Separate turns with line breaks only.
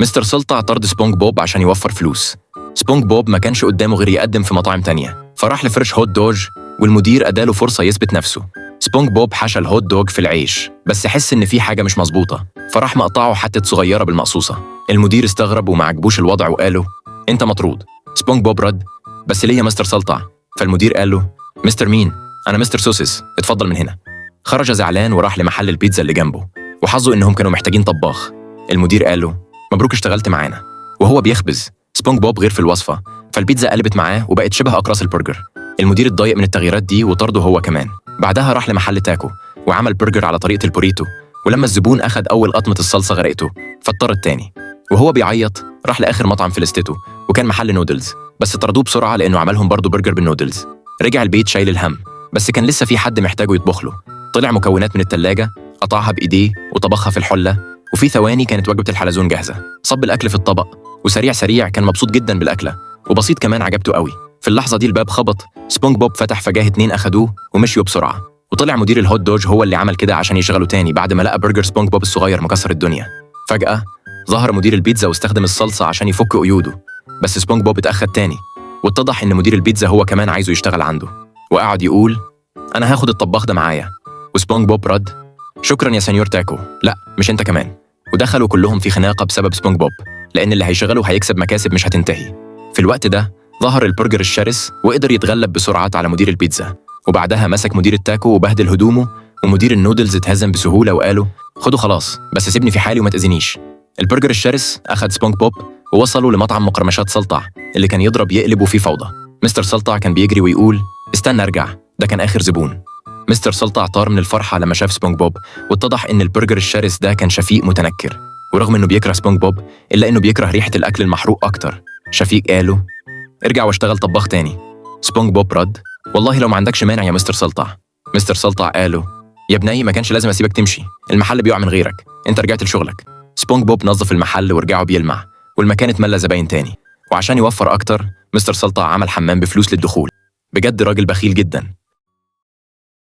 مستر سلطع طرد سبونج بوب عشان يوفر فلوس. سبونج بوب ما كانش قدامه غير يقدم في مطاعم تانية، فراح لفرش هوت دوج والمدير اداله فرصة يثبت نفسه. سبونج بوب حشى الهوت دوج في العيش بس حس ان في حاجة مش مظبوطة، فراح مقطعه حتة صغيرة بالمقصوصة. المدير استغرب وما عجبوش الوضع وقاله انت مطرود. سبونج بوب رد بس ليه يا مستر سلطع؟ فالمدير قال له مستر مين؟ انا مستر سوسيس، اتفضل من هنا. خرج زعلان وراح لمحل البيتزا اللي جنبه، وحظه انهم كانوا محتاجين طباخ. المدير قال له مبروك اشتغلت معانا. وهو بيخبز سبونج بوب غير في الوصفة، فالبيتزا قلبت معاه وبقت شبه أقراص البرجر. المدير اتضايق من التغييرات دي وطرده هو كمان. بعدها راح لمحل تاكو وعمل برجر على طريقة البوريتو، ولما الزبون أخد أول قطمة الصلصة غرقته فاضطر التاني. وهو بيعيط راح لآخر مطعم فلسطته وكان محل نودلز، بس طردوه بسرعة لأنه عملهم برضه برجر بالنودلز. رجع البيت شايل الهم، بس كان لسه في حد محتاجه يطبخ له. طلع مكونات من التلاجة، قطعها بإيديه وطبخها في الحلة، وفي ثواني كانت وجبة الحلزون جاهزة. صب الأكل في الطبق وسريع سريع كان مبسوط جدا بالأكلة، وبسيط كمان عجبته قوي. في اللحظة دي الباب خبط، سبونج بوب فتح فجاه 2 أخدوه ومشيوا بسرعة. وطلع مدير الهوت دوج هو اللي عمل كده عشان يشغله تاني بعد ما لقى برجر سبونج بوب الصغير مكسر الدنيا. فجأة ظهر مدير البيتزا واستخدم الصلصة عشان يفك قيوده، بس سبونج بوب اتأخد تاني، واتضح إن مدير البيتزا هو كمان عايزه يشتغل عنده، وقعد يقول أنا هاخد الطباخ ده معايا. وسبونج بوب رد شكرا يا سنيور تاكو، لا مش انت كمان. ودخلوا كلهم في خناقة بسبب سبونج بوب، لأن اللي هيشغله هيكسب مكاسب مش هتنتهي. في الوقت ده ظهر البرجر الشرس وقدر يتغلب بسرعة على مدير البيتزا، وبعدها مسك مدير التاكو وبهدل هدومه، ومدير النودلز اتهزم بسهولة وقالوا خدوا خلاص بس سيبني في حالي وما تأذينيش. البرجر الشرس أخد سبونج بوب ووصلوا لمطعم مقرمشات سلطع اللي كان يضرب يقلب وفيه فوضى. مستر سلطع كان بيجري ويقول استنى ارجع، ده كان آخر زبون. مستر سلطع طار من الفرحة لما شاف سبونج بوب، واتضح إن البرجر الشرس ده كان شفيق متنكر، ورغم إنه بيكره سبونج بوب إلا إنه بيكره ريحة الأكل المحروق أكتر. شفيق قاله ارجع واشتغل طباخ تاني. سبونج بوب رد والله لو ما عندكش مانع يا مستر سلطع. مستر سلطع قاله يا بني ما كانش لازم أسيبك تمشي، المحل بيقع من غيرك، أنت رجعت لشغلك. سبونج بوب نظف المحل ورجعه بيلمع، والمكان اتملى زباين تاني، وعشان يوفر أكتر مستر سلطع عمل حمام بفلوس للدخول. بجد راجل بخيل جدا.